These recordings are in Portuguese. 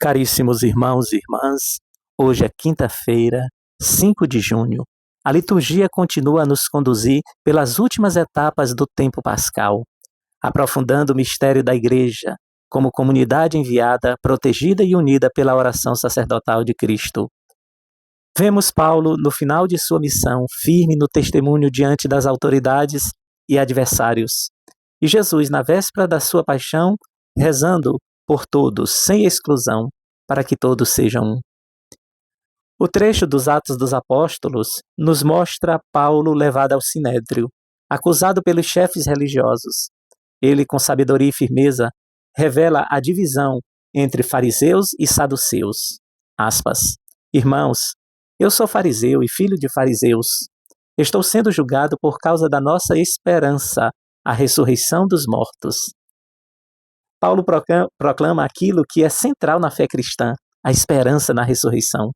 Caríssimos irmãos e irmãs, hoje é quinta-feira, 5 de junho. A liturgia continua a nos conduzir pelas últimas etapas do tempo pascal, aprofundando o mistério da Igreja como comunidade enviada, protegida e unida pela oração sacerdotal de Cristo. Vemos Paulo, no final de sua missão, firme no testemunho diante das autoridades e adversários. E Jesus, na véspera da sua paixão, rezando por todos, sem exclusão, para que todos sejam um. O trecho dos Atos dos Apóstolos nos mostra Paulo levado ao sinédrio, acusado pelos chefes religiosos. Ele, com sabedoria e firmeza, revela a divisão entre fariseus e saduceus. Aspas. Irmãos, eu sou fariseu e filho de fariseus. Estou sendo julgado por causa da nossa esperança, a ressurreição dos mortos. Paulo proclama aquilo que é central na fé cristã, a esperança na ressurreição.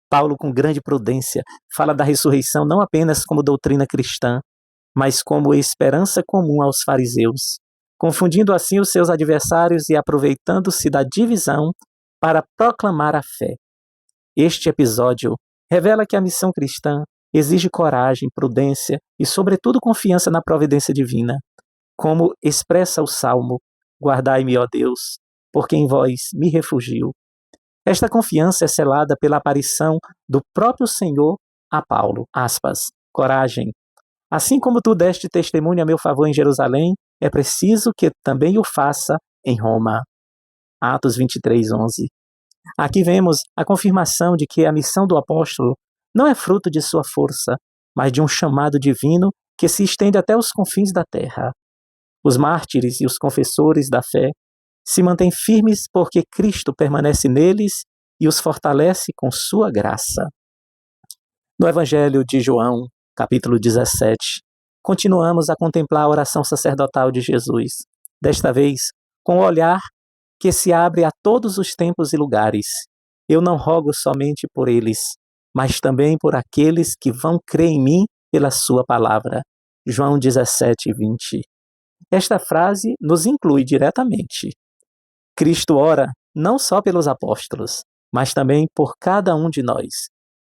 Paulo, com grande prudência, fala da ressurreição não apenas como doutrina cristã, mas como esperança comum aos fariseus, confundindo assim os seus adversários e aproveitando-se da divisão para proclamar a fé. Este episódio revela que a missão cristã exige coragem, prudência e, sobretudo, confiança na providência divina, como expressa o Salmo: guardai-me, ó Deus, porque em vós me refugio. Esta confiança é selada pela aparição do próprio Senhor a Paulo. Aspas. Coragem. Assim como tu deste testemunho a meu favor em Jerusalém, é preciso que também o faça em Roma. Atos 23:11. Aqui vemos a confirmação de que a missão do apóstolo não é fruto de sua força, mas de um chamado divino que se estende até os confins da terra. Os mártires e os confessores da fé se mantêm firmes porque Cristo permanece neles e os fortalece com sua graça. No Evangelho de João, capítulo 17, continuamos a contemplar a oração sacerdotal de Jesus, desta vez com o olhar que se abre a todos os tempos e lugares. Eu não rogo somente por eles, mas também por aqueles que vão crer em mim pela sua palavra. João 17:20. Esta frase nos inclui diretamente. Cristo ora não só pelos apóstolos, mas também por cada um de nós,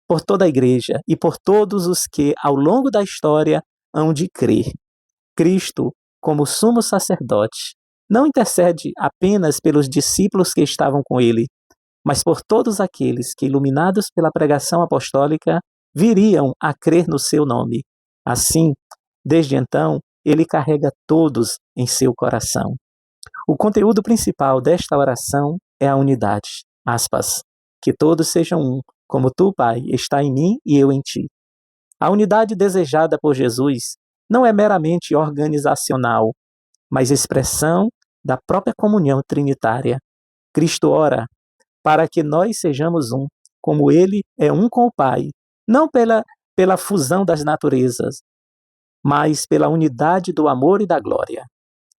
por toda a Igreja e por todos os que, ao longo da história, hão de crer. Cristo, como sumo sacerdote, não intercede apenas pelos discípulos que estavam com ele, mas por todos aqueles que, iluminados pela pregação apostólica, viriam a crer no seu nome. Assim, desde então, ele carrega todos em seu coração. O conteúdo principal desta oração é a unidade. Aspas. Que todos sejam um, como tu, Pai, está em mim e eu em ti. A unidade desejada por Jesus não é meramente organizacional, mas expressão da própria comunhão trinitária. Cristo ora para que nós sejamos um, como ele é um com o Pai, não pela fusão das naturezas, mas pela unidade do amor e da glória.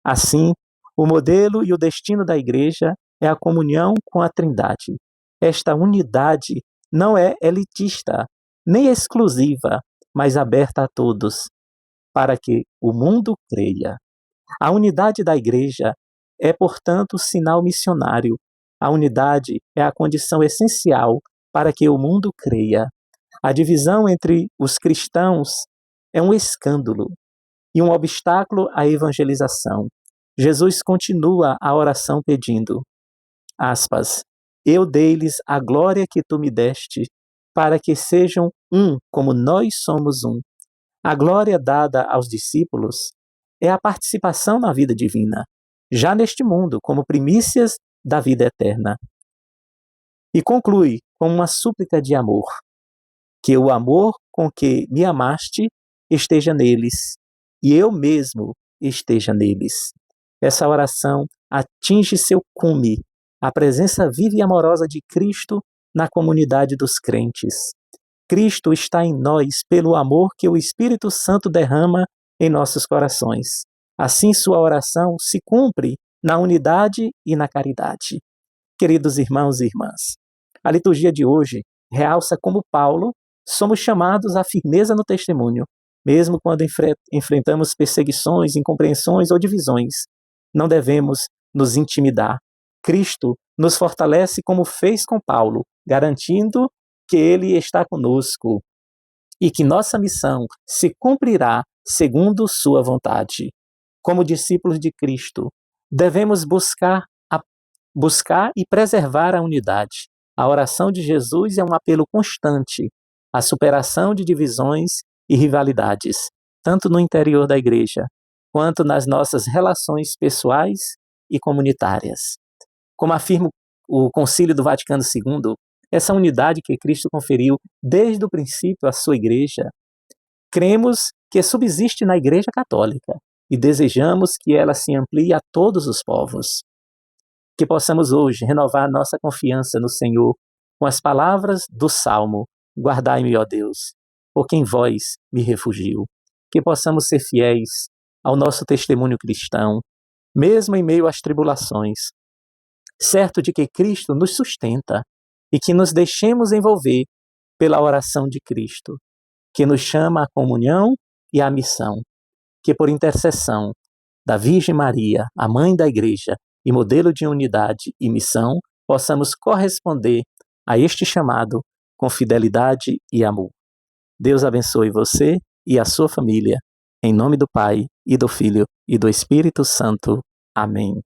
Assim, o modelo e o destino da Igreja é a comunhão com a Trindade. Esta unidade não é elitista, nem exclusiva, mas aberta a todos, para que o mundo creia. A unidade da Igreja é, portanto, sinal missionário. A unidade é a condição essencial para que o mundo creia. A divisão entre os cristãos é um escândalo e um obstáculo à evangelização. Jesus continua a oração pedindo, aspas, eu dei-lhes a glória que tu me deste, para que sejam um como nós somos um. A glória dada aos discípulos é a participação na vida divina, já neste mundo, como primícias da vida eterna. E conclui com uma súplica de amor, que o amor com que me amaste esteja neles, e eu mesmo esteja neles. Essa oração atinge seu cume, a presença viva e amorosa de Cristo na comunidade dos crentes. Cristo está em nós pelo amor que o Espírito Santo derrama em nossos corações. Assim, sua oração se cumpre na unidade e na caridade. Queridos irmãos e irmãs, a liturgia de hoje realça como Paulo somos chamados à firmeza no testemunho, mesmo quando enfrentamos perseguições, incompreensões ou divisões. Não devemos nos intimidar. Cristo nos fortalece como fez com Paulo, garantindo que ele está conosco e que nossa missão se cumprirá segundo sua vontade. Como discípulos de Cristo, devemos buscar e preservar a unidade. A oração de Jesus é um apelo constante à superação de divisões e rivalidades, tanto no interior da igreja, quanto nas nossas relações pessoais e comunitárias. Como afirma o Concílio do Vaticano II, essa unidade que Cristo conferiu desde o princípio à sua igreja, cremos que subsiste na Igreja Católica e desejamos que ela se amplie a todos os povos. Que possamos hoje renovar nossa confiança no Senhor com as palavras do Salmo: guardai-me, ó Deus, por quem vós me refugio. Que possamos ser fiéis ao nosso testemunho cristão, mesmo em meio às tribulações, certo de que Cristo nos sustenta e que nos deixemos envolver pela oração de Cristo, que nos chama à comunhão e à missão. Que por intercessão da Virgem Maria, a Mãe da Igreja e modelo de unidade e missão, possamos corresponder a este chamado com fidelidade e amor. Deus abençoe você e a sua família. Em nome do Pai, e do Filho, e do Espírito Santo. Amém.